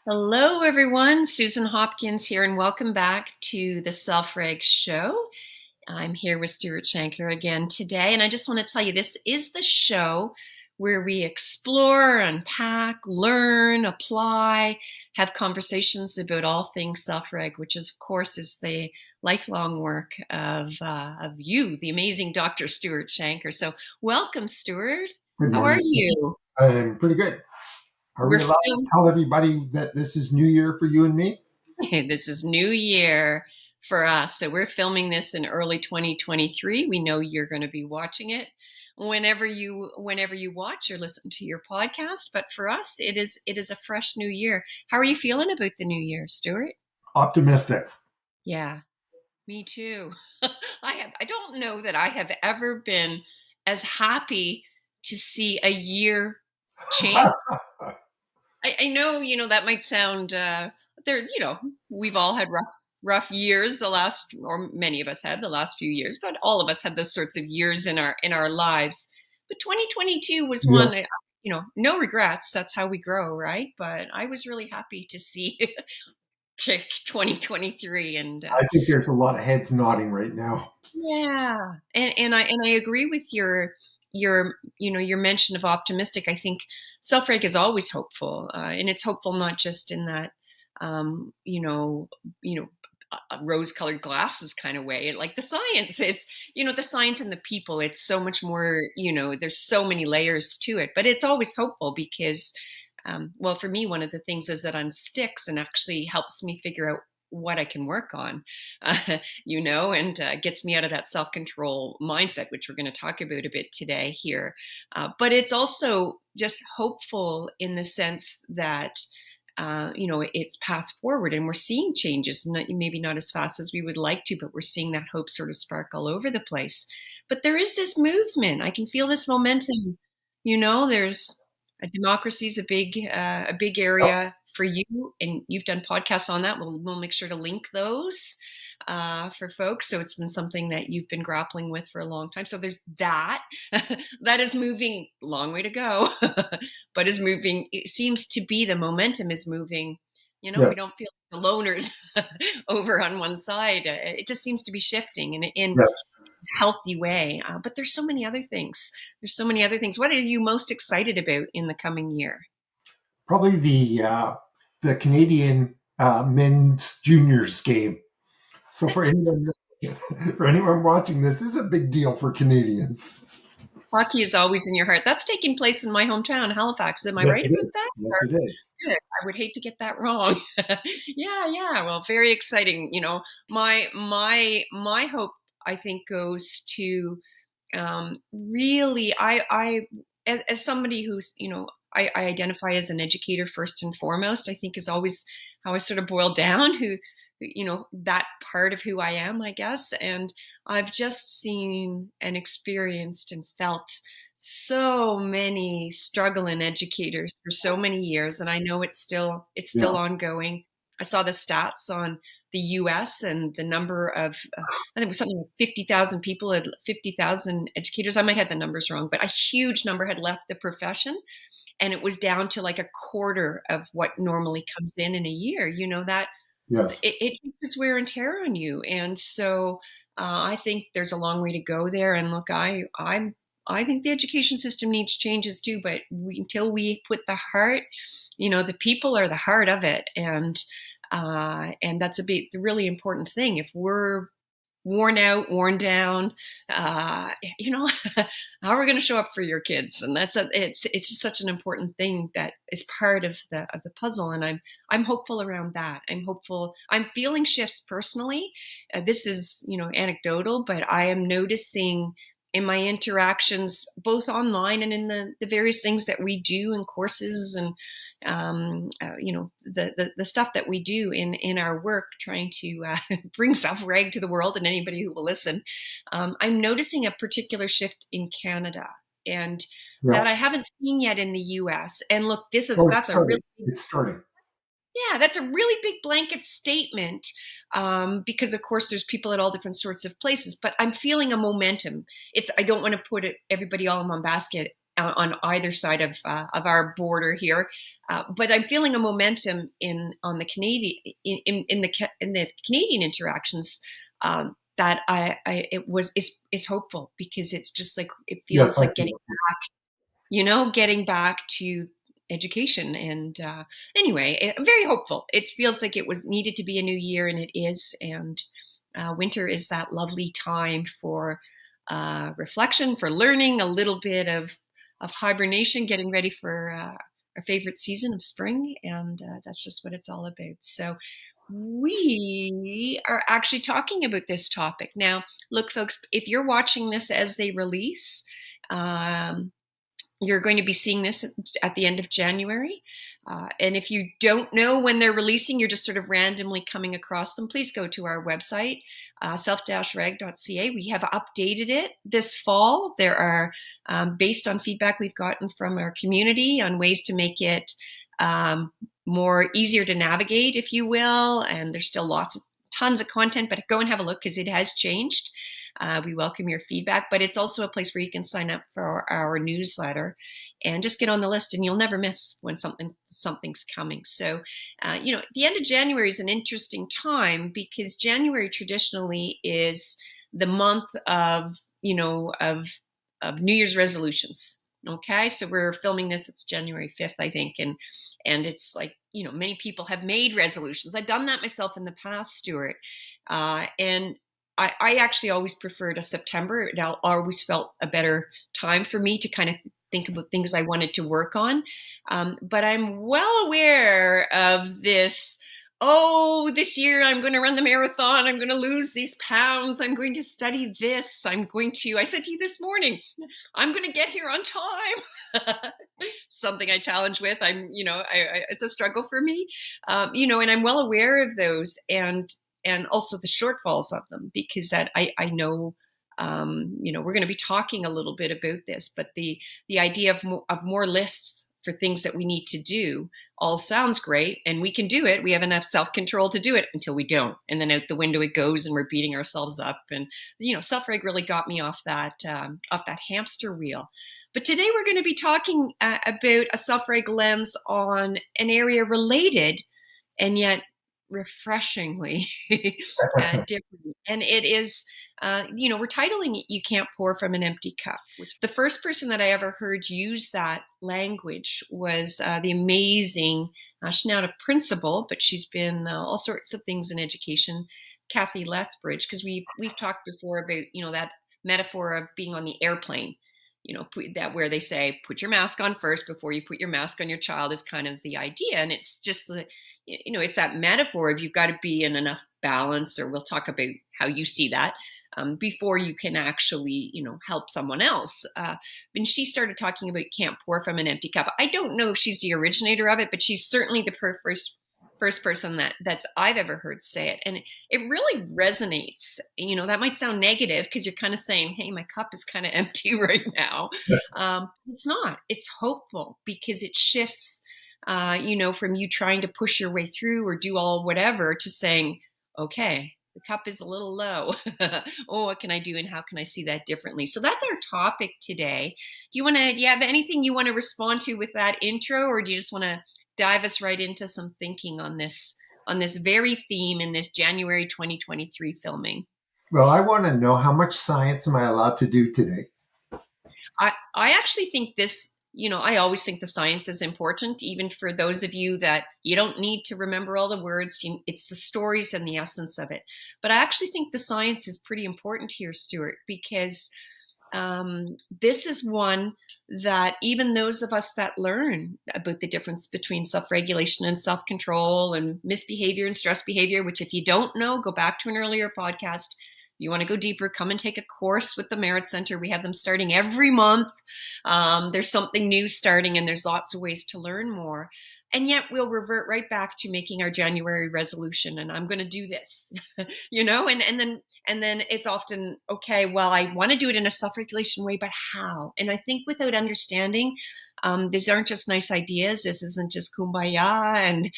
Hello, everyone. Susan Hopkins here, and welcome back to the Self-Reg show. I'm here with Stuart Shanker again today, and I just want to tell you this is the show where we explore, unpack, learn, apply, have conversations about all things self-reg, which is, of course, is the lifelong work of you, the amazing Dr. Stuart Shanker. So welcome, Stuart. Good How morning. are you? I'm pretty good. Are We're we allowed to tell everybody that this is New Year for you and me? This is New Year for us. So we're filming this in early 2023. We know you're going to be watching it whenever you watch or listen to your podcast. But for us, it is a fresh new year. How are you feeling about the new year, Stuart? Optimistic. Yeah, me too. I don't know that I have ever been as happy to see a year change. I know, that might sound we've all had rough years the last, or many of us have the last few years, but all of us have those sorts of years in our lives. But 2022 was Yeah, one, no regrets. That's how we grow, right? But I was really happy to see tick 2023, and I think there's a lot of heads nodding right now. yeah, and I agree with your mention of optimistic. I think self-reg is always hopeful, and it's hopeful not just in that um, you know you know rose-colored glasses kind of way. Like the science, it's the science and the people. It's so much more. There's so many layers to it, but it's always hopeful because. Well, for me, one of the things is that unsticks and actually helps me figure out what I can work on. And gets me out of that self control mindset, which we're going to talk about a bit today here. But it's also just hopeful in the sense that. It's path forward, and we're seeing changes, maybe not as fast as we would like to, but we're seeing that hope sort of spark all over the place. But there is this movement. I can feel this momentum. There's democracy is a big Yep. area for you, and you've done podcasts on that. We'll make sure to link those for folks. So it's been something that you've been grappling with for a long time. So there's that. That is moving. Long way to go, but is moving. It seems to be the momentum is moving. We Yes. don't feel like the loners over on one side. It just seems to be shifting in Yes. a healthy way. But there's so many other things. There's so many other things. What are you most excited about in the coming year? Probably the Canadian men's juniors game. So for anyone watching this is a big deal for Canadians. Hockey is always in your heart. That's taking place in my hometown, Halifax. Am I Yes, right it about is. that? Yes, it is. Good. I would hate to get that wrong. Yeah. Well, very exciting. My hope, I think, goes to really. I as somebody who's I identify as an educator first and foremost. I think is always how I sort of boil down that part of who I am, I guess. And I've just seen and experienced and felt so many struggling educators for so many years, and I know it's still Yeah. ongoing. I saw the stats on the US and the number of I think it was something like 50,000 people, had 50,000 educators. I might have the numbers wrong, but a huge number had left the profession, and it was down to like a quarter of what normally comes in a year. That Yes. it takes its wear and tear on you. And so I think there's a long way to go there. And look, I think the education system needs changes too, but until we put the heart, the people are the heart of it. And that's the really important thing. If we're worn out, worn down, how are we going to show up for your kids? And it's just such an important thing that is part of the puzzle. And I'm hopeful around that. I'm hopeful. I'm feeling shifts personally. This is anecdotal, but I am noticing in my interactions, both online and in the various things that we do in courses and the stuff that we do in our work, trying to bring self-reg to the world and anybody who will listen. I'm noticing a particular shift in Canada, and Yeah. that I haven't seen yet in the US. And look, Oh, it's that's a starting. really It's starting. yeah, that's a really big blanket statement, because of course there's people at all different sorts of places. But I'm feeling a momentum. I don't want to put everybody all in one basket. on either side of our border here. But I'm feeling a momentum on the Canadian in the Canadian interactions that is hopeful, because it's just like it Yes, feels I like feel it. getting back to education. And anyway, I'm very hopeful. It feels like it was needed to be a new year, and it is. And winter is that lovely time for reflection, for learning, a little bit of hibernation, getting ready for our favorite season of spring. And that's just what it's all about. So we are actually talking about this topic now. Look, folks, if you're watching this as they release, um, you're going to be seeing this at the end of January. And if you don't know when they're releasing, you're just sort of randomly coming across them, please go to our website, self-reg.ca. We have updated it this fall. There are, based on feedback we've gotten from our community, on ways to make it more easier to navigate, if you will. And there's still tons of content, but go and have a look, because it has changed. We welcome your feedback, but it's also a place where you can sign up for our newsletter and just get on the list, and you'll never miss when something's coming. So, the end of January is an interesting time, because January traditionally is the month of New Year's resolutions. Okay, so we're filming this. It's January 5th, I think, and it's like, many people have made resolutions. I've done that myself in the past, Stuart, and I actually always preferred a September. It always felt a better time for me to kind of think about things I wanted to work on. But I'm well aware of this. Oh, this year I'm going to run the marathon. I'm going to lose these pounds. I'm going to study this. I said to you this morning, I'm going to get here on time. Something I challenge with. It's a struggle for me, and I'm well aware of those. And also the shortfalls of them, because that I know, we're going to be talking a little bit about this, but the idea of more lists for things that we need to do all sounds great, and we can do it. We have enough self-control to do it, until we don't, and then out the window it goes, and we're beating ourselves up. And Self-Reg really got me off that hamster wheel. But today we're going to be talking about a Self-Reg lens on an area related, and yet refreshingly different. And it is, we're titling it "You Can't Pour from an Empty Cup." The first person that I ever heard use that language was the amazing, she's now a principal, but she's been all sorts of things in education, Kathy Lethbridge, because we've talked before about, that metaphor of being on the airplane. That where they say, put your mask on first before you put your mask on your child, is kind of the idea. And it's just, it's that metaphor of you've got to be in enough balance, or we'll talk about how you see that, before you can actually, help someone else. And she started talking about can't pour from an empty cup. I don't know if she's the originator of it, but she's certainly the first person that's I've ever heard say it. And it really resonates. That might sound negative, because you're kind of saying, hey, my cup is kind of empty right now. It's not. It's hopeful, because it shifts, from you trying to push your way through or do all whatever, to saying, okay, the cup is a little low. Oh, what can I do, and how can I see that differently? So that's our topic today. Do you have anything you want to respond to with that intro, or do you just want to dive us right into some thinking on this very theme in this January 2023 filming? Well, I want to know, how much science am I allowed to do today? I actually think this, I always think the science is important, even for those of you that you don't need to remember all the words. It's the stories and the essence of it. But I actually think the science is pretty important here, Stuart, because this is one that even those of us that learn about the difference between self-regulation and self-control, and misbehavior and stress behavior, which if you don't know, go back to an earlier podcast. You want to go deeper, come and take a course with the MEHRIT Centre. We have them starting every month. There's something new starting, and there's lots of ways to learn more. And yet we'll revert right back to making our January resolution, and I'm going to do this, and then it's often, okay, well, I want to do it in a self-regulation way, but how? And I think without understanding, these aren't just nice ideas. This isn't just kumbaya and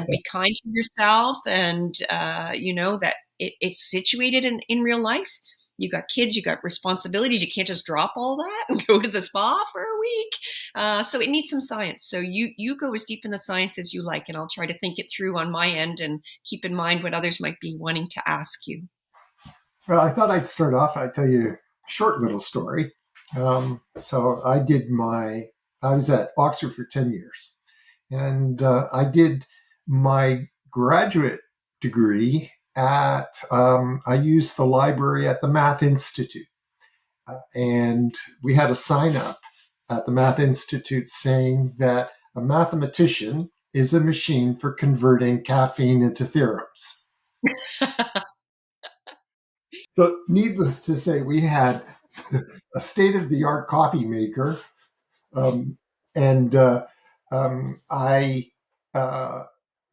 be kind to yourself, and that it's situated in real life. you got kids, you got responsibilities. You can't just drop all that and go to the spa for a week. So it needs some science. So you go as deep in the science as you like, and I'll try to think it through on my end and keep in mind what others might be wanting to ask you. Well, I thought I'd start off. I'd tell you a short little story. So I was at Oxford for 10 years, and I did my graduate degree I used the library at the Math Institute. And we had a sign up at the Math Institute saying that a mathematician is a machine for converting caffeine into theorems. So, needless to say, we had a state of the art coffee maker. Um, and I,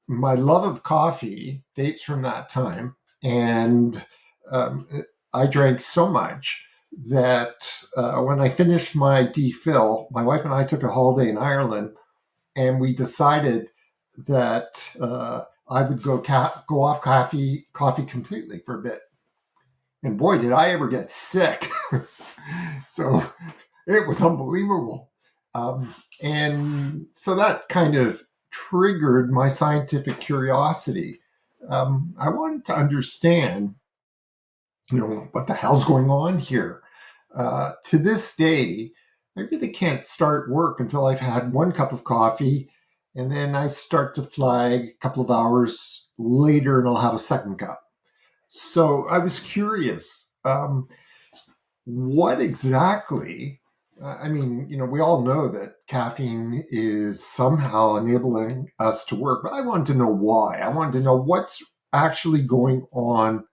my love of coffee dates from that time. And um, I drank so much that when I finished my DPhil, my wife and I took a holiday in Ireland, and we decided that I would go off coffee completely for a bit. And boy, did I ever get sick! So it was unbelievable. And so that kind of triggered my scientific curiosity. I wanted to understand, what the hell's going on here. To this day, I really can't start work until I've had one cup of coffee, and then I start to flag a couple of hours later, and I'll have a second cup. So I was curious, what exactly? I mean, we all know that caffeine is somehow enabling us to work, but I wanted to know why. I wanted to know what's actually going on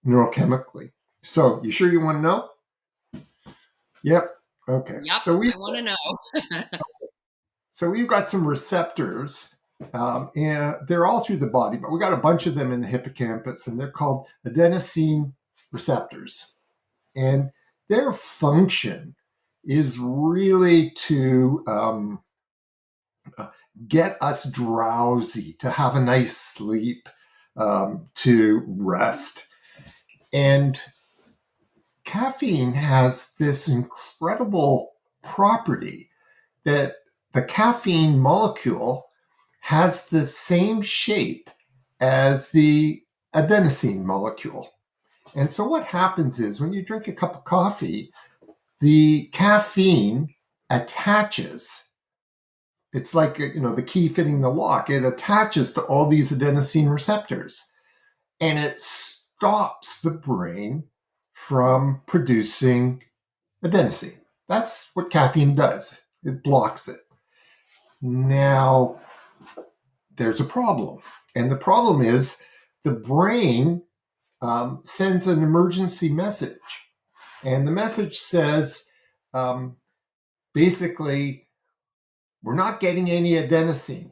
neurochemically. So, you sure you want to know? Yep. Okay. Yep, I want to know. So we've got some receptors, and they're all through the body, but we got a bunch of them in the hippocampus, and they're called adenosine receptors. And their function is really to get us drowsy, to have a nice sleep, to rest. And caffeine has this incredible property that the caffeine molecule has the same shape as the adenosine molecule. And so what happens is when you drink a cup of coffee, the caffeine attaches. It's like, the key fitting the lock. It attaches to all these adenosine receptors, and it stops the brain from producing adenosine. That's what caffeine does. It blocks it. Now, there's a problem. And the problem is the brain sends an emergency message. And the message says, basically, we're not getting any adenosine.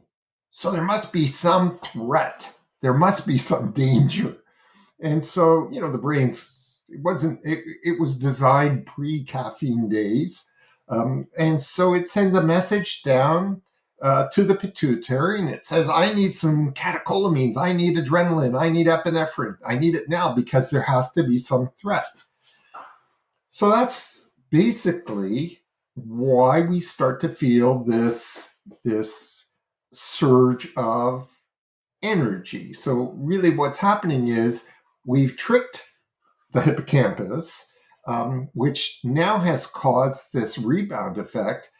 So there must be some threat. There must be some danger. And so, the brain's, it was designed pre-caffeine days. And so it sends a message down to the pituitary, and it says, I need some catecholamines, I need adrenaline, I need epinephrine, I need it now because there has to be some threat. So that's basically why we start to feel this surge of energy. So really what's happening is we've tricked the hippocampus, which now has caused this rebound effect.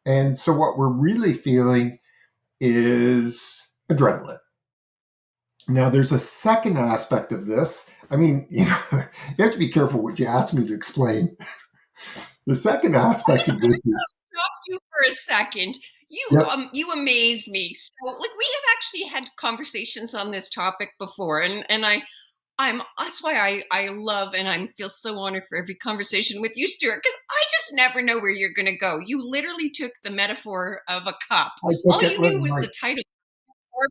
And so what we're really feeling is adrenaline. Now, there's a second aspect of this. I mean, you have to be careful what you ask me to explain. The second aspect of this is... Stop you for a second. Yep. You amaze me. So, we have actually had conversations on this topic before, and that's why I love and I feel so honored for every conversation with you, Stuart, because I just never know where you're going to go. You literally took the metaphor of a cup. All you knew was the title,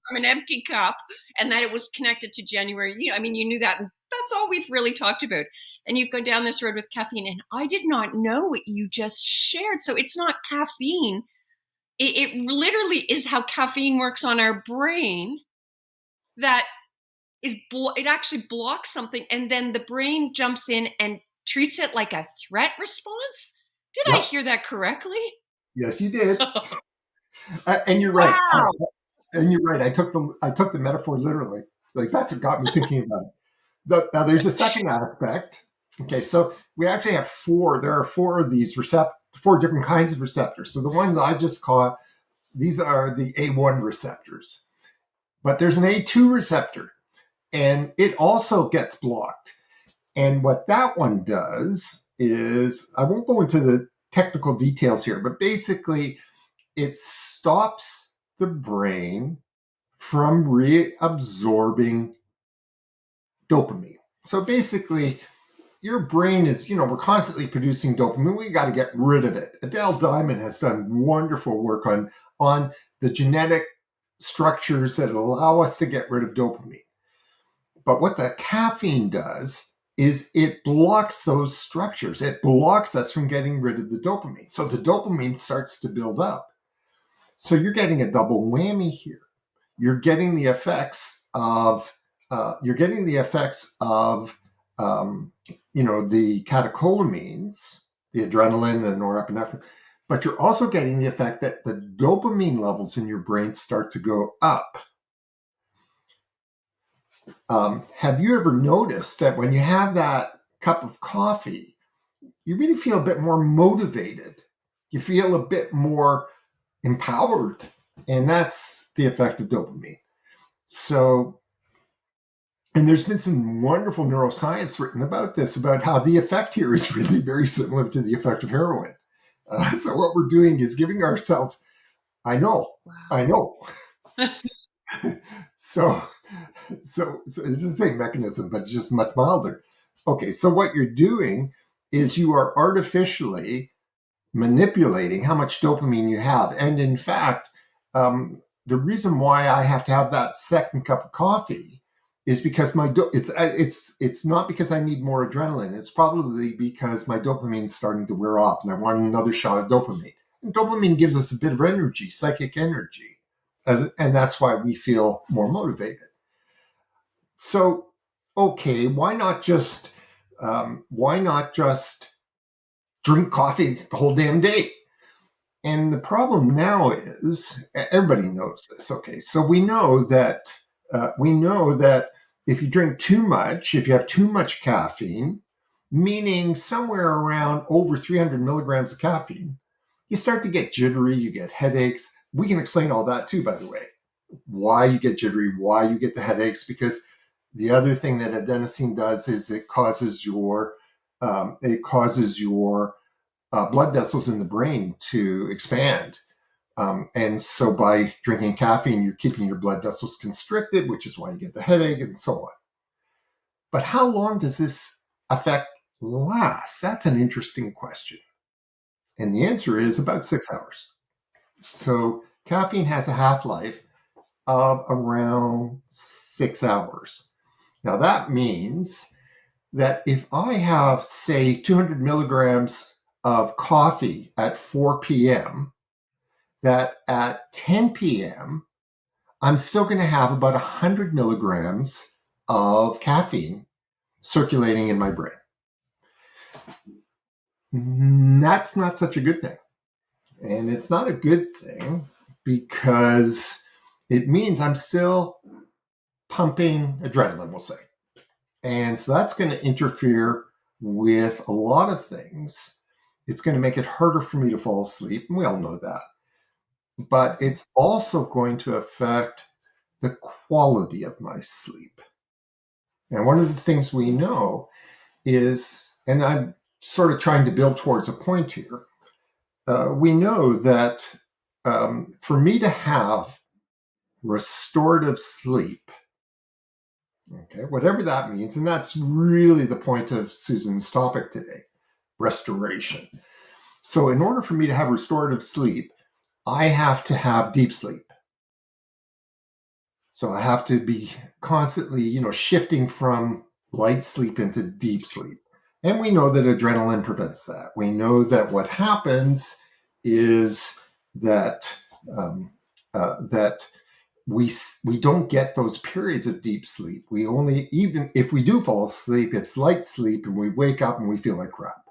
from an empty cup, and that it was connected to January. You knew that, and that's all we've really talked about. And you go down this road with caffeine, and I did not know what you just shared. So it's not caffeine. It literally is how caffeine works on our brain. It actually blocks something, and then the brain jumps in and treats it like a threat response. Did I Yep. hear that correctly? Yes, you did. And you're right. Wow. And you're right. I took the metaphor literally. Like that's what got me thinking about it. Now there's a second aspect. Okay, so we actually have four. There are four of these four different kinds of receptors. So the ones I just caught, these are the A1 receptors. But there's an A2 receptor, and it also gets blocked. And what that one does is, I won't go into the technical details here, but basically it stops the brain from reabsorbing dopamine. So basically, your brain is, we're constantly producing dopamine. We got to get rid of it. Adele Diamond has done wonderful work on the genetic structures that allow us to get rid of dopamine. But what the caffeine does is it blocks those structures. It blocks us from getting rid of the dopamine. So the dopamine starts to build up. So you're getting a double whammy here. You're getting the effects of the catecholamines, the adrenaline, the norepinephrine, but you're also getting the effect that the dopamine levels in your brain start to go up. Have you ever noticed that when you have that cup of coffee, you really feel a bit more motivated? You feel a bit more empowered, and that's the effect of dopamine. So, and there's been some wonderful neuroscience written about this, about how the effect here is really very similar to the effect of heroin. So what we're doing is giving ourselves, I know, Wow. I know. so, so it's the same mechanism, but it's just much milder. Okay, so what you're doing is you are artificially manipulating how much dopamine you have. And in fact, the reason why I have to have that second cup of coffee is because it's not because I need more adrenaline. It's probably because my dopamine's starting to wear off, and I want another shot of dopamine. And dopamine gives us a bit of energy, psychic energy, and that's why we feel more motivated. So, okay, why not just drink coffee the whole damn day? And the problem now is everybody knows this. Okay, so we know that if you drink too much, if you have too much caffeine, meaning somewhere around over 300 milligrams of caffeine, you start to get jittery, you get headaches. We can explain all that too, by the way, why you get jittery, why you get the headaches, because the other thing that adenosine does is it causes your blood vessels in the brain to expand. And so by drinking caffeine, you're keeping your blood vessels constricted, which is why you get the headache and so on. But how long does this effect last? That's an interesting question. And the answer is about 6 hours. So caffeine has a half-life of around 6 hours. Now that means that if I have, say, 200 milligrams of coffee at 4 p.m., that at 10 p.m., I'm still going to have about 100 milligrams of caffeine circulating in my brain. That's not such a good thing. And it's not a good thing because it means I'm still pumping adrenaline, we'll say. And so that's going to interfere with a lot of things. It's going to make it harder for me to fall asleep. And we all know that. But it's also going to affect the quality of my sleep. And one of the things we know is, and I'm sort of trying to build towards a point here, we know that for me to have restorative sleep, okay, whatever that means, and that's really the point of Susan's topic today, restoration. So in order for me to have restorative sleep, I have to have deep sleep. So I have to be constantly, shifting from light sleep into deep sleep. And we know that adrenaline prevents that. We know that what happens is that we don't get those periods of deep sleep. We only, even if we do fall asleep, it's light sleep, and we wake up and we feel like crap.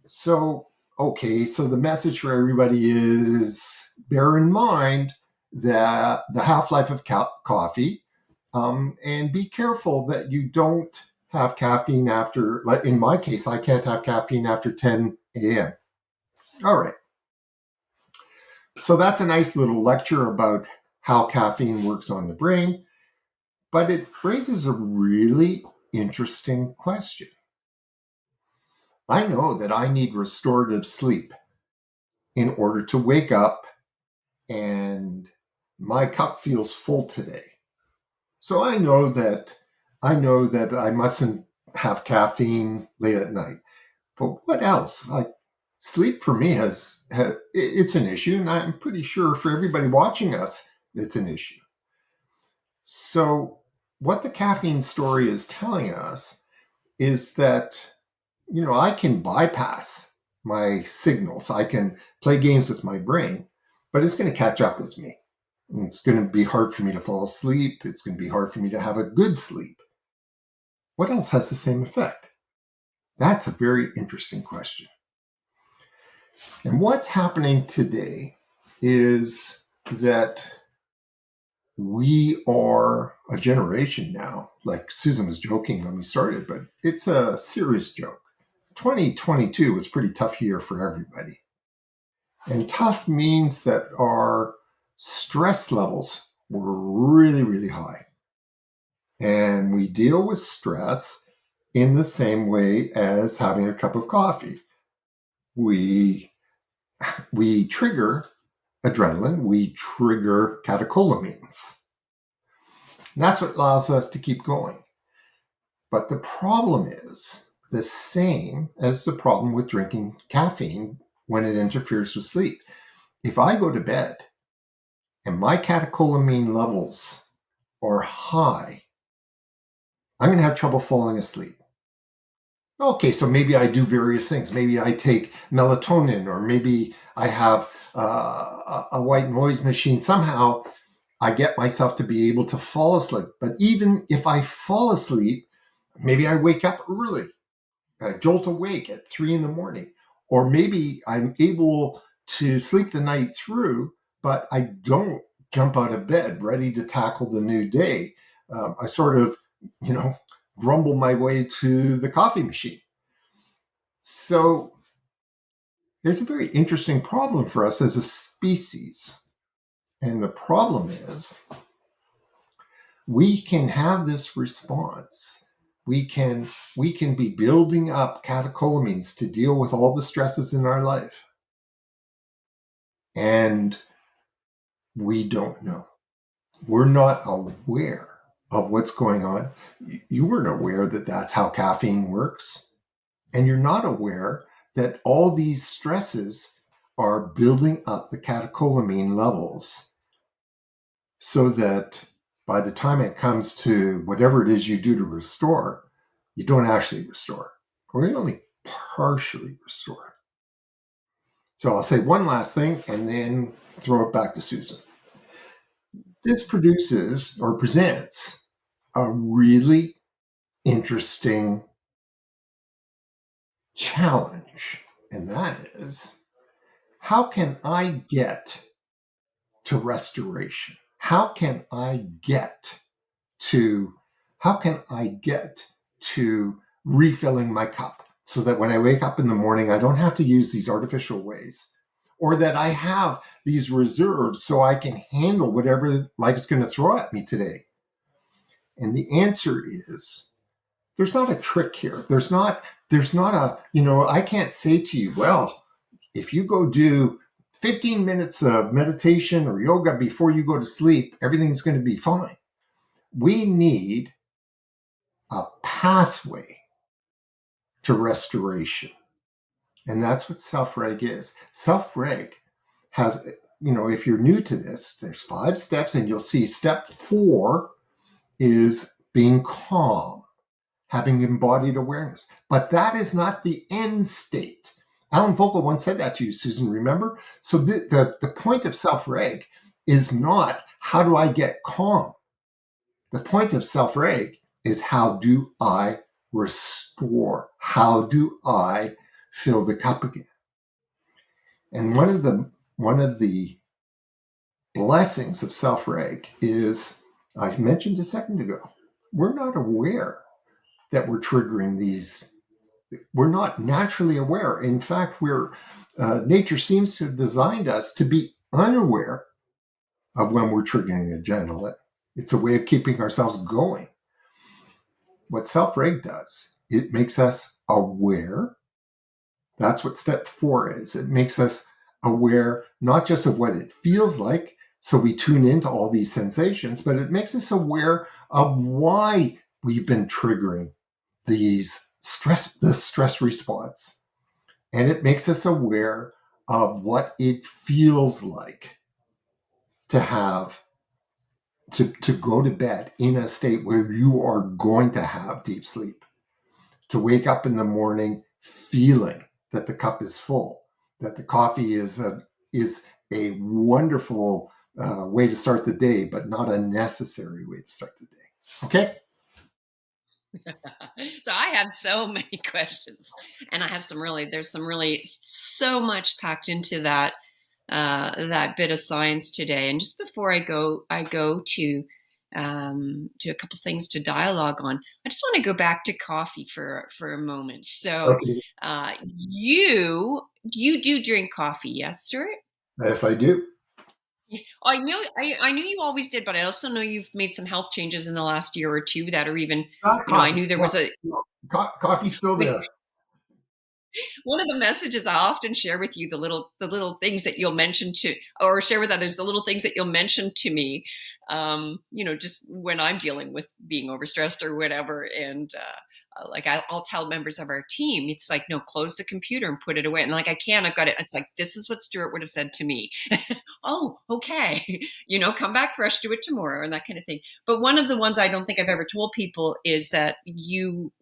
So, okay, so the message for everybody is bear in mind that the half-life of coffee, and be careful that you don't have caffeine after, like in my case, I can't have caffeine after 10 a.m. All right. So that's a nice little lecture about how caffeine works on the brain, but it raises a really interesting question. I know that I need restorative sleep in order to wake up and my cup feels full today. So I know that I mustn't have caffeine late at night. But what else? Like, sleep for me it's an issue, and I'm pretty sure for everybody watching us, it's an issue. So what the caffeine story is telling us is that, I can bypass my signals. I can play games with my brain, but it's going to catch up with me. And it's going to be hard for me to fall asleep. It's going to be hard for me to have a good sleep. What else has the same effect? That's a very interesting question. And what's happening today is that we are a generation now, like Susan was joking when we started, but it's a serious joke. 2022 was a pretty tough year for everybody. And tough means that our stress levels were really, really high. And we deal with stress in the same way as having a cup of coffee. We trigger adrenaline, we trigger catecholamines. And that's what allows us to keep going. But the problem is the same as the problem with drinking caffeine when it interferes with sleep. If I go to bed and my catecholamine levels are high, I'm going to have trouble falling asleep. Okay, so maybe I do various things. Maybe I take melatonin, or maybe I have a white noise machine. Somehow I get myself to be able to fall asleep. But even if I fall asleep, maybe I wake up early, jolt awake at 3 a.m, or maybe I'm able to sleep the night through, but I don't jump out of bed ready to tackle the new day. I sort of, grumble my way to the coffee machine. So there's a very interesting problem for us as a species. And the problem is we can have this response. We can be building up catecholamines to deal with all the stresses in our life. And we don't know. We're not aware of what's going on. You weren't aware that that's how caffeine works. And you're not aware that all these stresses are building up the catecholamine levels so that by the time it comes to whatever it is you do to restore, you don't actually restore, or you only partially restore. So I'll say one last thing and then throw it back to Susan. This produces or presents a really interesting challenge, and that is, how can I get to restoration? How can I get to refilling my cup so that when I wake up in the morning, I don't have to use these artificial ways, or that I have these reserves so I can handle whatever life's going to throw at me today? And the answer is, there's not a trick here. There's not a, I can't say to you, well, if you go do 15 minutes of meditation or yoga before you go to sleep, everything's going to be fine. We need a pathway to restoration. And that's what Self-Reg is. Self-Reg has, if you're new to this, there's 5 steps, and you'll see step 4 is being calm, having embodied awareness. But that is not the end state. Alan Fogel once said that to you, Susan, remember? So the point of Self-Reg is not how do I get calm. The point of self-reg is how do I restore? How do I fill the cup again? And one of the blessings of self-reg is, I mentioned a second ago, we're not aware that we're triggering these. We're not naturally aware. In fact, nature seems to have designed us to be unaware of when we're triggering adrenaline. It's a way of keeping ourselves going. What self-reg does, it makes us aware. That's what step 4 is. It makes us aware not just of what it feels like, so we tune into all these sensations, but it makes us aware of why we've been triggering this stress response. And it makes us aware of what it feels like to have to go to bed in a state where you are going to have deep sleep, to wake up in the morning feeling that the cup is full, that the coffee is a wonderful way to start the day, but not a necessary way to start the day. Okay. So I have so many questions, and I have there's some really so much packed into that bit of science today. And just before I go to a couple things to dialogue on. I just want to go back to coffee for a moment. So, Okay. you do drink coffee, yes, Stuart? Yes, I do. I knew you always did, but I also know you've made some health changes in the last year or two that are even, Not I coffee. knew there No, was a no. Coffee's still there. one of the messages I often share with you, the little things that you'll mention to, or share with others, the little things that you'll mention to me, just when I'm dealing with being overstressed or whatever. And like I'll tell members of our team, it's like, no, close the computer and put it away. And like, I can't, I've got it. It's like, this is what Stuart would have said to me. Oh, okay. Come back fresh, do it tomorrow, and that kind of thing. But one of the ones I don't think I've ever told people is that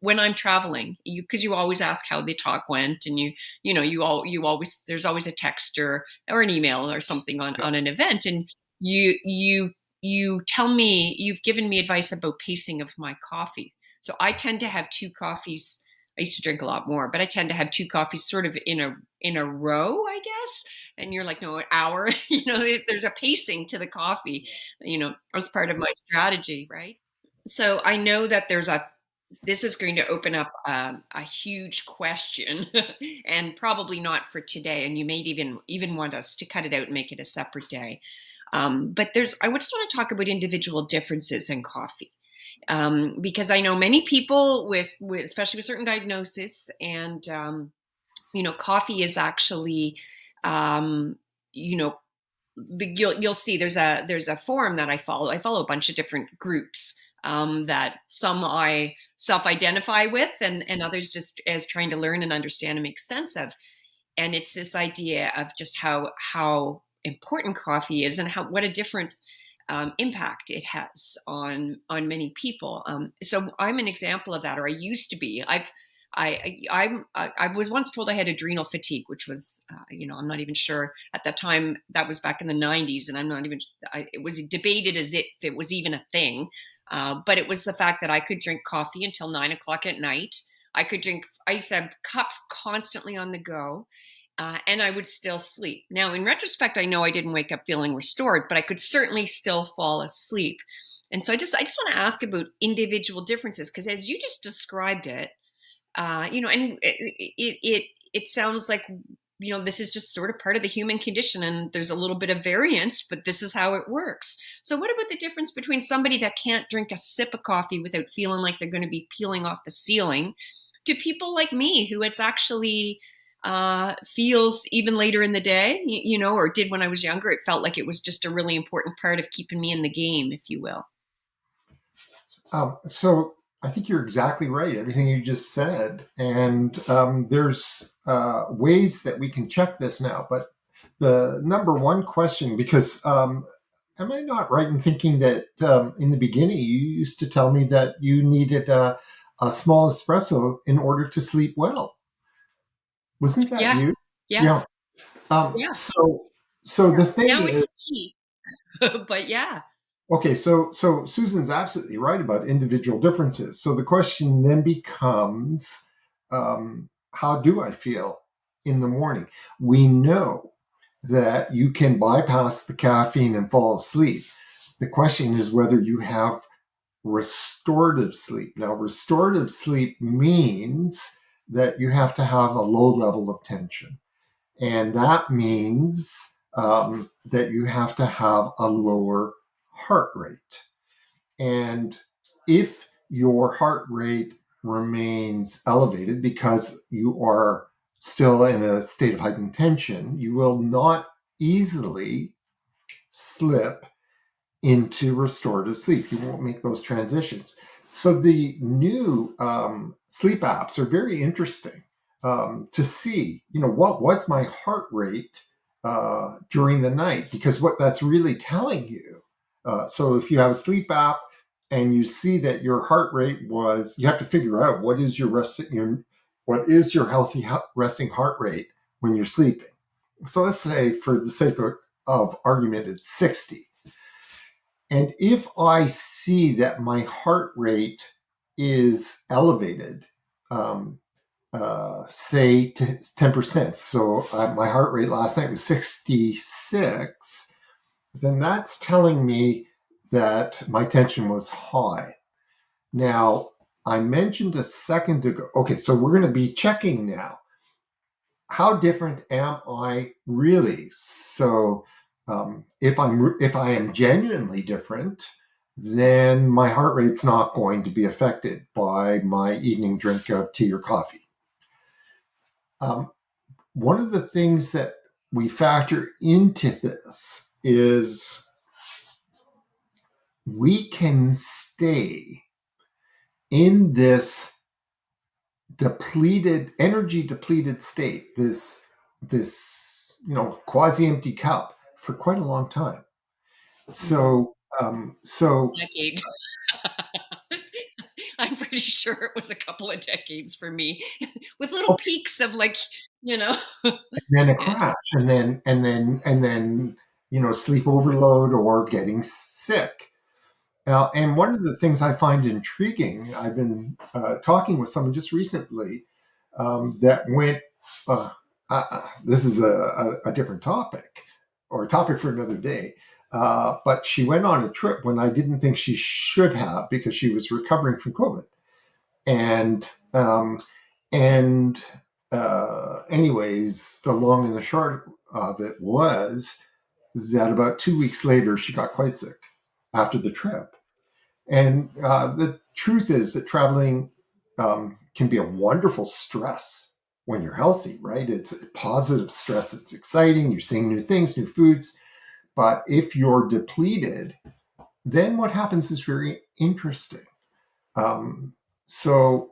when I'm traveling, because you always ask how the talk went, and you always, there's always a text or an email or something on an event, and you tell me, you've given me advice about pacing of my coffee. So I tend to have two coffees. I used to drink a lot more, but I tend to have two coffees sort of in a row, I guess. And you're like, no, an hour. There's a pacing to the coffee, as part of my strategy, right? So I know that this is going to open up a huge question, and probably not for today. And you may even want us to cut it out and make it a separate day. But I just want to talk about individual differences in coffee, because I know many people especially with certain diagnoses, and coffee is actually, um, you know, you'll see there's a forum that I follow. I follow a bunch of different groups, that some I self-identify with, and others just as trying to learn and understand and make sense of. And it's this idea of just how important coffee is, and what a different impact it has on many people. So I'm an example of that, or I used to be. I was once told I had adrenal fatigue, which was, I'm not even sure at that time. That was back in the 90s, and I'm not even. It was debated as if it was even a thing, but it was the fact that I could drink coffee until 9 o'clock at night. I used to have cups constantly on the go, and I would still sleep. Now, in retrospect, I know I didn't wake up feeling restored, but I could certainly still fall asleep. And so I just want to ask about individual differences, because as you just described it, and it sounds like, this is just sort of part of the human condition, and there's a little bit of variance, but this is how it works. So what about the difference between somebody that can't drink a sip of coffee without feeling like they're going to be peeling off the ceiling, to people like me who it's actually feels even later in the day, or did when I was younger? It felt like it was just a really important part of keeping me in the game, if you will. So I think you're exactly right. Everything you just said, and there's ways that we can check this now. But the number one question, because am I not right in thinking that in the beginning you used to tell me that you needed a small espresso in order to sleep well? Wasn't that Yeah, you? yeah, Yeah. yeah, So the thing now is, it's tea. But yeah. Okay, so Susan's absolutely right about individual differences. So the question then becomes, how do I feel in the morning? We know that you can bypass the caffeine and fall asleep. The question is whether you have restorative sleep. Now, restorative sleep means that you have to have a low level of tension. And that means that you have to have a lower heart rate. And if your heart rate remains elevated because you are still in a state of heightened tension, you will not easily slip into restorative sleep. You won't make those transitions. So the new sleep apps are very interesting to see, what was my heart rate during the night? Because what that's really telling you. So if you have a sleep app and you see that your heart rate was, you have to figure out what is what is your healthy resting heart rate when you're sleeping. So let's say, for the sake of argument, it's 60. And if I see that my heart rate is elevated, say to 10%, so my heart rate last night was 66, then that's telling me that my tension was high. Now, I mentioned a second ago, okay, so we're going to be checking now. How different am I really? So if I am genuinely different, then my heart rate's not going to be affected by my evening drink of tea or coffee. One of the things that we factor into this is we can stay in this energy depleted state, this quasi empty cup for quite a long time. So Decade. I'm pretty sure it was a couple of decades for me, with little okay, peaks of like, you know, then a yeah. crash, and then sleep overload or getting sick. And one of the things I find intriguing, I've been talking with someone just recently that went. This is a different topic, or a topic for another day. But she went on a trip when I didn't think she should have, because she was recovering from COVID. And and anyways, the long and the short of it was that about 2 weeks later, she got quite sick after the trip. And the truth is that traveling can be a wonderful stress when you're healthy, right? It's positive stress. It's exciting. You're seeing new things, new foods. But if you're depleted, then what happens is very interesting. Um, so,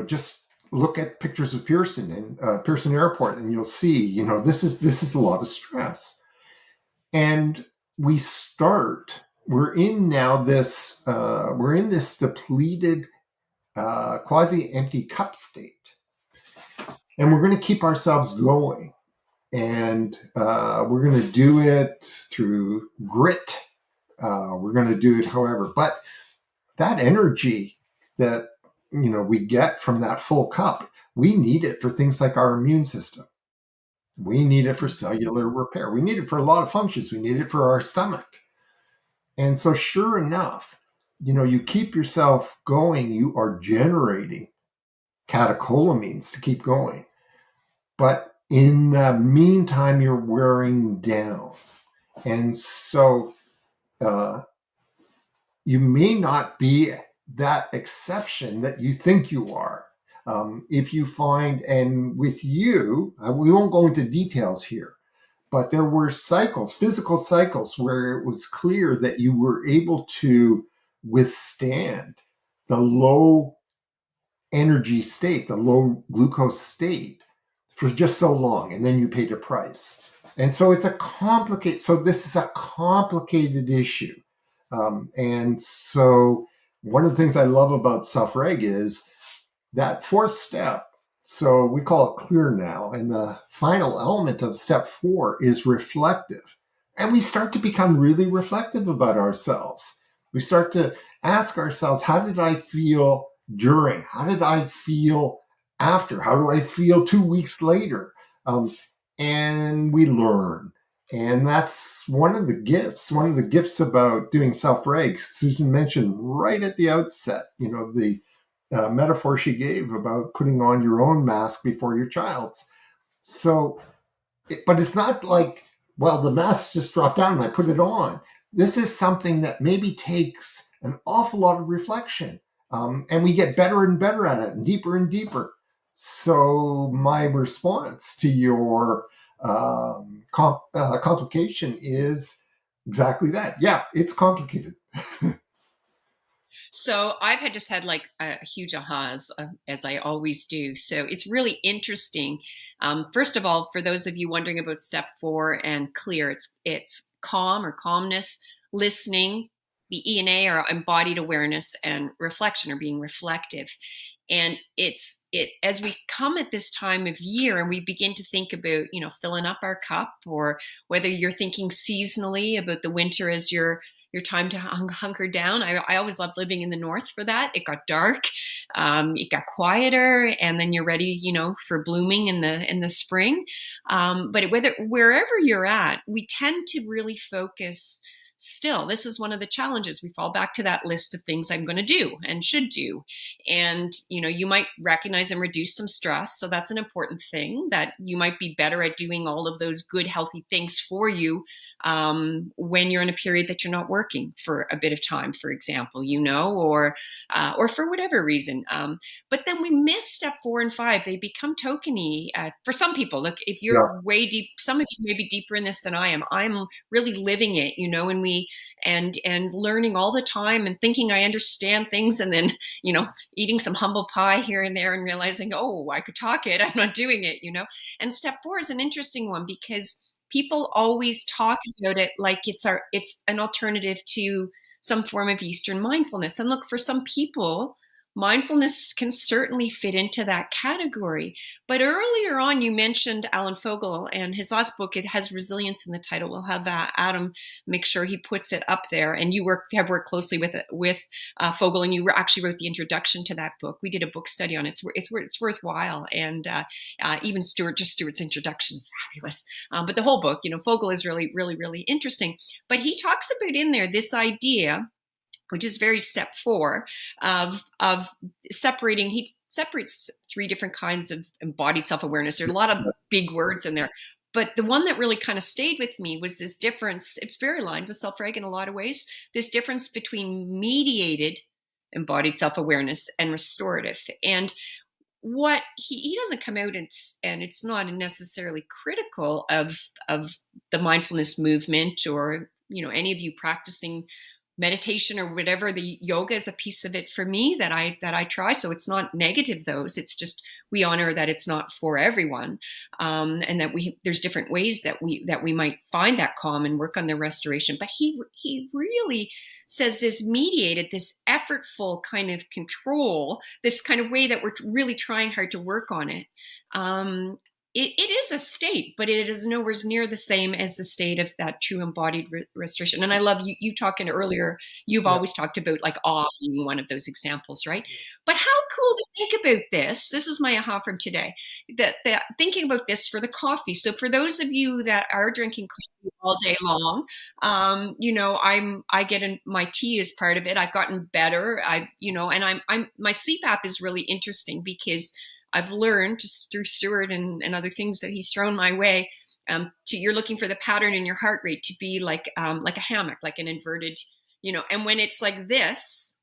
just look at pictures of Pearson and Pearson Airport, and you'll see, this is a lot of stress. And we're in now this we're in this depleted quasi empty cup state, and we're going to keep ourselves going, and we're going to do it through grit. We're going to do it however, but that energy that we get from that full cup, we need it for things like our immune system. We need it for cellular repair. We need it for a lot of functions. We need it for our stomach. And so, sure enough, you keep yourself going, you are generating catecholamines to keep going. But in the meantime, you're wearing down. And so, you may not be that exception that you think you are. If you find, and with you, we won't go into details here, but there were cycles, physical cycles, where it was clear that you were able to withstand the low energy state, the low glucose state, for just so long, and then you paid a price. And so this is a complicated issue. And so one of the things I love about Self-Reg is that fourth step. So we call it clear now. And the final element of step 4 is reflective. And we start to become really reflective about ourselves. We start to ask ourselves, how did I feel during? How did I feel after? How do I feel 2 weeks later? Um, and we learn. And that's one of the gifts. One of the gifts about doing self-reg, Susan mentioned right at the outset, the metaphor she gave about putting on your own mask before your child's. So but it's not like, well, the mask just dropped down and I put it on. This is something that maybe takes an awful lot of reflection. And we get better and better at it and deeper. So my response to your complication is exactly that. Yeah, it's complicated. So I've just had like a huge ahas, as I always do. So it's really interesting. First of all, for those of you wondering about step 4 and clear, it's calm or calmness, listening. The E and A are embodied awareness, and reflection or being reflective. And it as we come at this time of year and we begin to think about, filling up our cup, or whether you're thinking seasonally about the winter as your time to hunker down. I always loved living in the north for that. It got dark, it got quieter, and then you're ready, for blooming in the spring. But wherever you're at, we tend to really focus. Still, this is one of the challenges. We fall back to that list of things I'm going to do and should do. And, you might recognize and reduce some stress. So that's an important thing, that you might be better at doing all of those good, healthy things for you when you're in a period that you're not working for a bit of time, for example, or for whatever reason. But then we miss step 4 and 5. They become tokeny for some people. Look, if Yeah. you're way deep, some of you may be deeper in this than I am. I'm really living it, and learning all the time and thinking I understand things, and then eating some humble pie here and there and realizing, oh, I could talk it. I'm not doing it. And step 4 is an interesting one because people always talk about it like it's an alternative to some form of Eastern mindfulness. And look, for some people, mindfulness can certainly fit into that category. But earlier on, you mentioned Alan Fogel and his last book. It has resilience in the title. We'll have Adam make sure he puts it up there. And you have worked closely with Fogel, and you actually wrote the introduction to that book. We did a book study on it. It's worthwhile. And even Stuart's introduction is fabulous. But the whole book, Fogel is really, really, really interesting. But he talks about in there this idea, which is very step 4, of separating. He separates 3 different kinds of embodied self-awareness. There are a lot of big words in there. But the one that really kind of stayed with me was this difference. It's very aligned with self-reg in a lot of ways. This difference between mediated embodied self-awareness and restorative. And what he doesn't come out and it's not necessarily critical of the mindfulness movement, or any of you practicing meditation or whatever. The yoga is a piece of it for me that I try. So it's not negative those. It's just we honor that it's not for everyone, and that there's different ways that we might find that calm and work on the restoration. But he really says this mediated, this effortful kind of control, this kind of way that we're really trying hard to work on it. It is a state, but it is nowhere near the same as the state of that true embodied restoration. And I love you talking earlier. You've Yeah. always talked about like awe being one of those examples, right? But how cool to think about this. This is my aha from today. That thinking about this for the coffee. So for those of you that are drinking coffee all day long, I get in, my tea is part of it. I've gotten better. And I'm my sleep app is really interesting because I've learned just through Stuart and other things that he's thrown my way. You're looking for the pattern in your heart rate to be like a hammock, like an inverted, and when it's like this,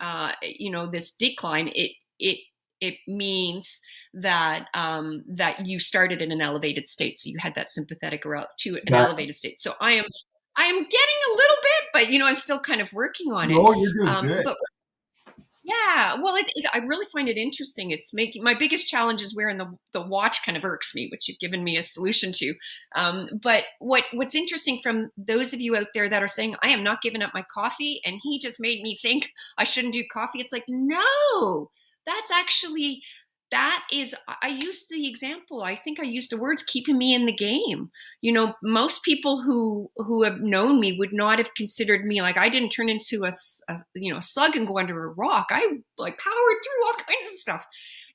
this decline, it means that you started in an elevated state. So you had that sympathetic to an Exactly. elevated state. So I am getting a little bit, but I'm still kind of working on it. No, you're doing good. But yeah, well, I really find it interesting. It's making my biggest challenge is wearing the watch kind of irks me, which you've given me a solution to. But what's interesting from those of you out there that are saying, I am not giving up my coffee, and he just made me think I shouldn't do coffee. It's like, no, that's actually that is, I used the example, I think I used the words keeping me in the game. Most people who have known me would not have considered me, like, I didn't turn into a slug and go under a rock. I like powered through all kinds of stuff.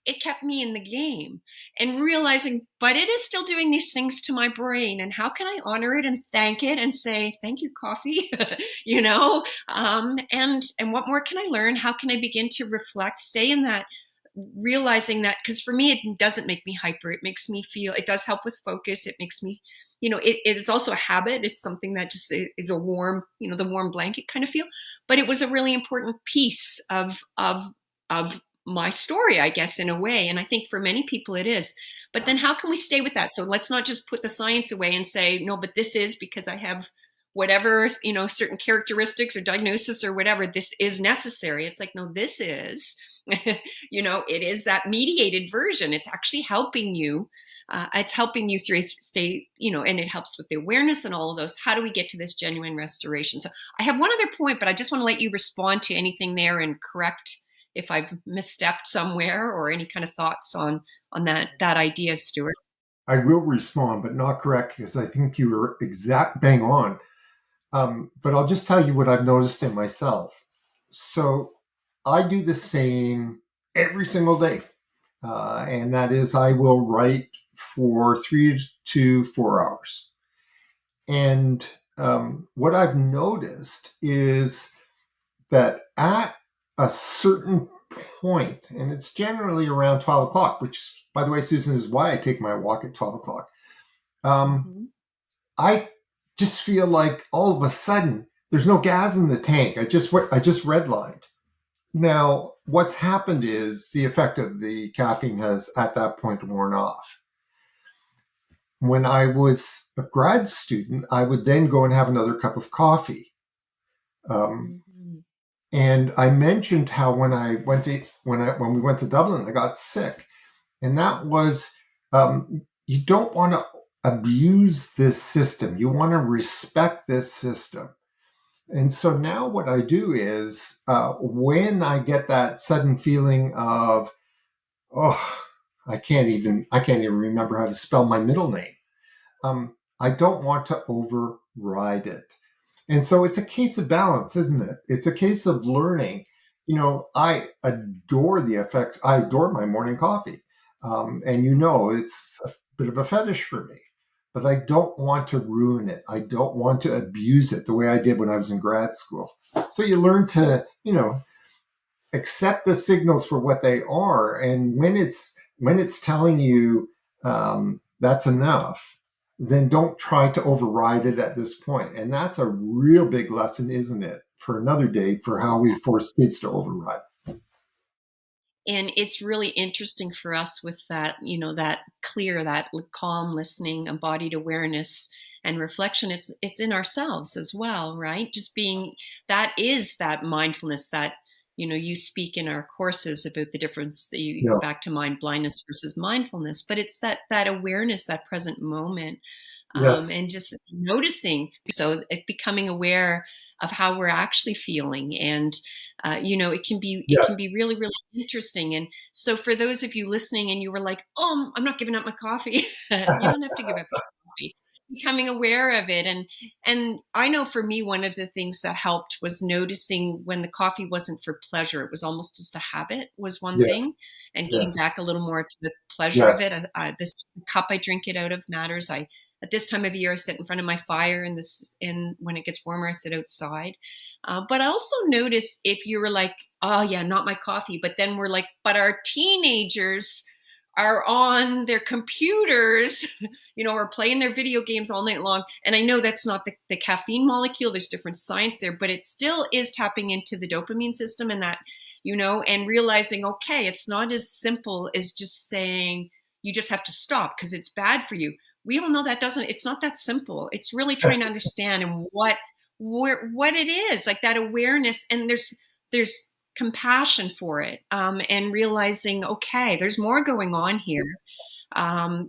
It kept me in the game, and realizing, but it is still doing these things to my brain, and how can I honor it and thank it and say thank you, coffee. And what more can I learn? How can I begin to reflect, stay in that, realizing that, because for me it doesn't make me hyper, it makes me feel, it does help with focus, it makes me, it is also a habit, it's something that just is a warm, the warm blanket kind of feel. But it was a really important piece of my story, I guess, in a way. And I think for many people it is. But then how can we stay with that? So let's not just put the science away and say, no, but this is because I have whatever, certain characteristics or diagnosis or whatever, this is necessary. It's like, no, this is, it is that mediated version. It's actually helping you. It's helping you through stay, and it helps with the awareness and all of those. How do we get to this genuine restoration? So I have one other point, but I just want to let you respond to anything there and correct if I've misstepped somewhere, or any kind of thoughts on that idea, Stuart. I will respond, but not correct, because I think you were exact bang on. But I'll just tell you what I've noticed in myself. So I do the same every single day. And that is, I will write for 3 to 4 hours. And what I've noticed is that at a certain point, and it's generally around 12 o'clock, which, by the way, Susan, is why I take my walk at 12 o'clock. Mm-hmm. I just feel like all of a sudden there's no gas in the tank. I just redlined. Now, what's happened is the effect of the caffeine has at that point worn off. When I was a grad student, I would then go and have another cup of coffee. Mm-hmm. And I mentioned how when we went to Dublin, I got sick, and that was, you don't want to abuse this system. You want to respect this system. And so now what I do is, when I get that sudden feeling of, oh, I can't even remember how to spell my middle name. I don't want to override it. And so it's a case of balance, isn't it? It's a case of learning. I adore the effects. I adore my morning coffee. And it's a bit of a fetish for me. But I don't want to ruin it. I don't want to abuse it the way I did when I was in grad school. So you learn to, accept the signals for what they are. And when it's telling you that's enough, then don't try to override it at this point. And that's a real big lesson, isn't it, for another day, for how we force kids to override. And it's really interesting for us with that, that clear, that calm listening, embodied awareness and reflection. It's in ourselves as well, right? Just being, that is that mindfulness that, you speak in our courses about the difference. You go Yeah. back to mind blindness versus mindfulness, but it's that awareness, that present moment, Yes. and just noticing. So becoming aware of how we're actually feeling, and it can Yes. be really, really interesting. And so for those of you listening and you were like, oh, I'm not giving up my coffee, you don't have to give up your coffee. Becoming aware of it. And I know for me, one of the things that helped was noticing when the coffee wasn't for pleasure, it was almost just a habit, was one Yes. thing. And getting Yes. back a little more to the pleasure of Yes. it. This cup I drink it out of matters. At this time of year, I sit in front of my fire, and when it gets warmer, I sit outside. But I also notice if you were like, oh yeah, not my coffee, but then we're like, but our teenagers are on their computers, or playing their video games all night long. And I know that's not the caffeine molecule. There's different science there, but it still is tapping into the dopamine system, and that, and realizing, okay, it's not as simple as just saying you just have to stop because it's bad for you. We all know it's not that simple. It's really trying to understand and what it is, like that awareness. And there's compassion for it, and realizing, okay, there's more going on here.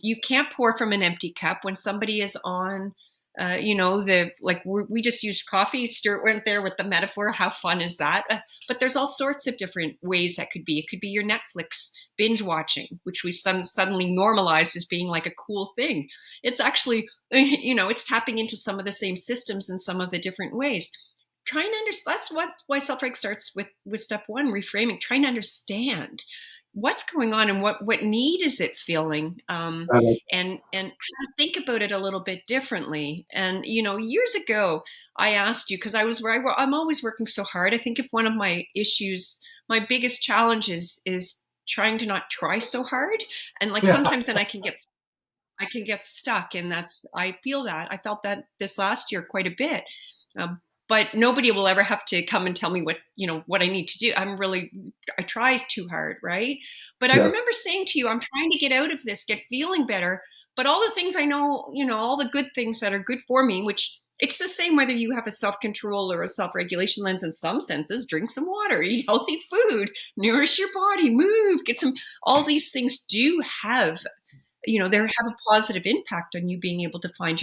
You can't pour from an empty cup when somebody is on we just used coffee. Stuart went there with the metaphor. How fun is that? But there's all sorts of different ways that could be. It could be your Netflix binge watching, which we suddenly normalized as being like a cool thing. It's actually, it's tapping into some of the same systems in some of the different ways. Trying to understand, why Self-Reg starts with step one, reframing, trying to understand what's going on and what need is it feeling, and how to think about it a little bit differently. And years ago I asked you, because I was where I'm always working so hard. I think if one of my issues, my biggest challenges, is trying to not try so hard, and like Yeah. sometimes then I can get stuck, and I felt that this last year quite a bit. um, but nobody will ever have to come and tell me what I need to do. I try too hard, right? But I Yes. remember saying to you, I'm trying to get out of this, get feeling better. But all the things I know, all the good things that are good for me, which it's the same whether you have a self-control or a self-regulation lens in some senses. Drink some water, eat healthy food, nourish your body, move, get some, all these things do have, they have a positive impact on you being able to find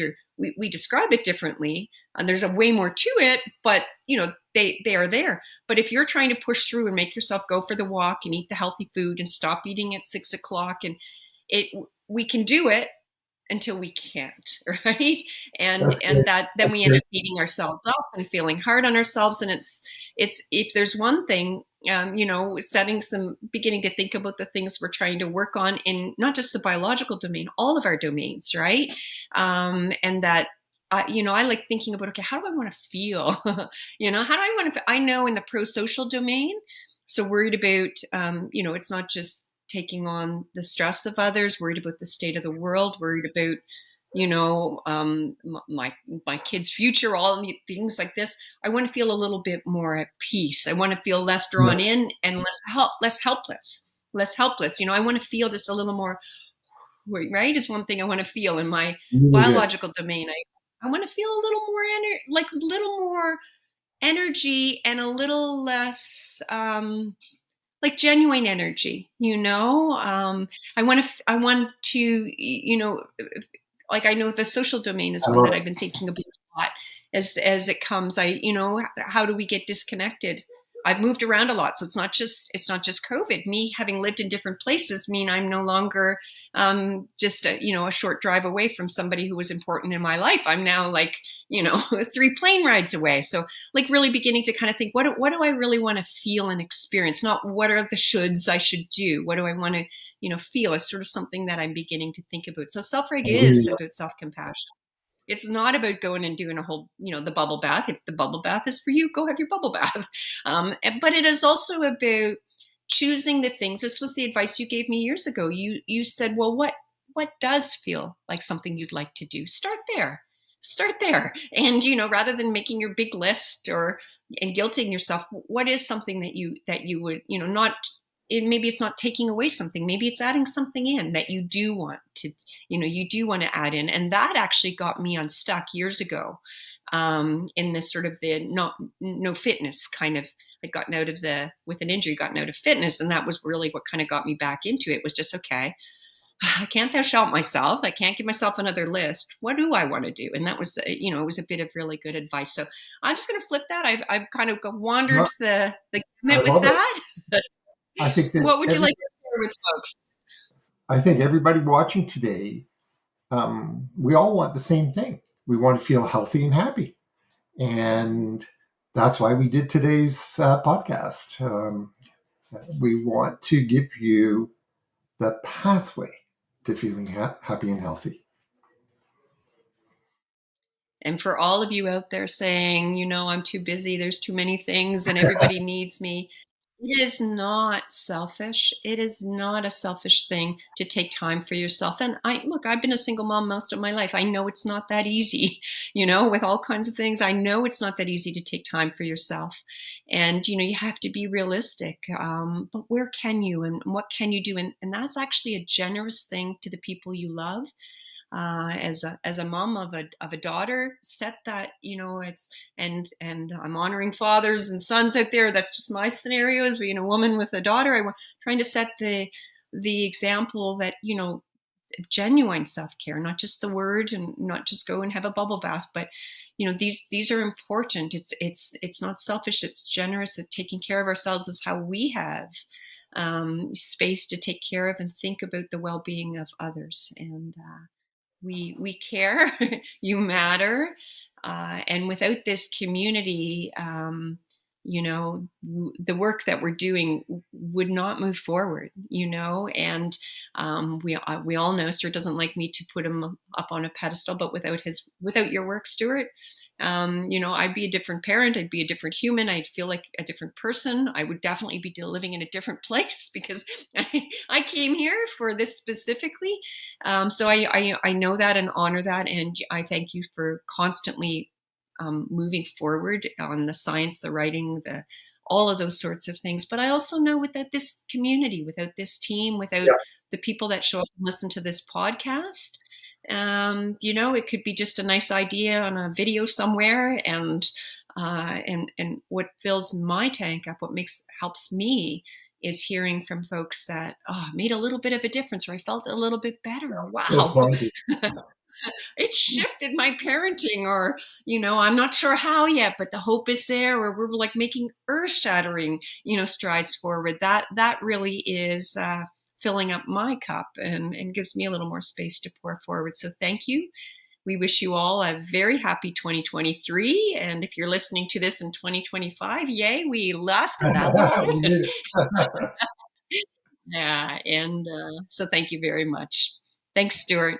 we describe it differently, and there's a way more to it, but they are there. But if you're trying to push through and make yourself go for the walk and eat the healthy food and stop eating at 6 o'clock, and it we can do it until we can't, right? and That's and great. that then That's we end great. up beating ourselves up and feeling hard on ourselves. And it's if there's one thing, beginning to think about the things we're trying to work on in not just the biological domain, all of our domains, right? And that I like thinking about, okay, how do I want to feel? How do I want to? I know in the pro-social domain, so worried about, it's not just taking on the stress of others, worried about the state of the world, worried about, my kids' future, all things like this. I want to feel a little bit more at peace. I want to feel less drawn Yes. in and less helpless. I want to feel just a little more, right? Is one thing I want to feel in my Really good. biological domain. I want to feel a little more little more energy, and a little less, like genuine energy. I want to, like, I know the social domain is I one love that it. I've been thinking about a lot as it comes. How do we get disconnected? I've moved around a lot, so it's not just COVID. Me having lived in different places mean I'm no longer, just a short drive away from somebody who was important in my life. I'm now like, 3 plane rides away. So like really beginning to kind of think, what do I really want to feel and experience? Not what are the shoulds I should do. What do I want to, feel, is sort of something that I'm beginning to think about. So self-reg I really is love about self-compassion. It's not about going and doing a whole, the bubble bath. If the bubble bath is for you, go have your bubble bath. But it is also about choosing the things. This was the advice you gave me years ago. You said, well, what does feel like something you'd like to do? Start there. Start there. And, rather than making your big list and guilting yourself, what is something that you would, not, maybe it's not taking away something. Maybe it's adding something in that you do want to, you do want to add in. And that actually got me unstuck years ago, in this sort of the no fitness kind of. I'd gotten out of with an injury, gotten out of fitness. And that was really what kind of got me back into it. Was just, okay, I can't thou shalt myself. I can't give myself another list. What do I want to do? And that was, it was a bit of really good advice. So I'm just going to flip that. I've kind of wandered no, the I gamut with love it. that. I think that What would you like to share with folks? I think everybody watching today, we all want the same thing. We want to feel healthy and happy, and that's why we did today's podcast. We want to give you the pathway to feeling happy and healthy. And for all of you out there saying, I'm too busy, there's too many things, and everybody needs me, it is not selfish. It is not a selfish thing to take time for yourself. And I've been a single mom most of my life. I know it's not that easy, with all kinds of things. I know it's not that easy to take time for yourself. And, you have to be realistic. But where can you, and what can you do? And that's actually a generous thing to the people you love. As a mom of a daughter, set that, it's, and I'm honoring fathers and sons out there. That's just my scenario as being a woman with a daughter. I'm trying to set the example that, genuine self-care, not just the word, and not just go and have a bubble bath, but these are important. It's not selfish, it's generous. At taking care of ourselves is how we have space to take care of and think about the well-being of others. And we care. You matter. And without this community, the work that we're doing would not move forward. And we all know Stuart doesn't like me to put him up on a pedestal, but without your work, Stuart, I'd be a different parent. I'd be a different human. I'd feel like a different person. I would definitely be living in a different place because I came here for this specifically. So I know that and honor that. And I thank you for constantly moving forward on the science, the writing, all of those sorts of things. But I also know without this community, without this team, without Yeah. the people that show up and listen to this podcast, it could be just a nice idea on a video somewhere. And what fills my tank up, what helps me, is hearing from folks that made a little bit of a difference, or I felt a little bit better. That's Wow. bonding. It shifted my parenting, or I'm not sure how yet, but the hope is there, or we're like making earth-shattering strides forward. That really is filling up my cup and gives me a little more space to pour forward. So thank you. We wish you all a very happy 2023, and if you're listening to this in 2025, yay, we lasted that long. We did Yeah. And so thank you very much. Thanks, Stuart.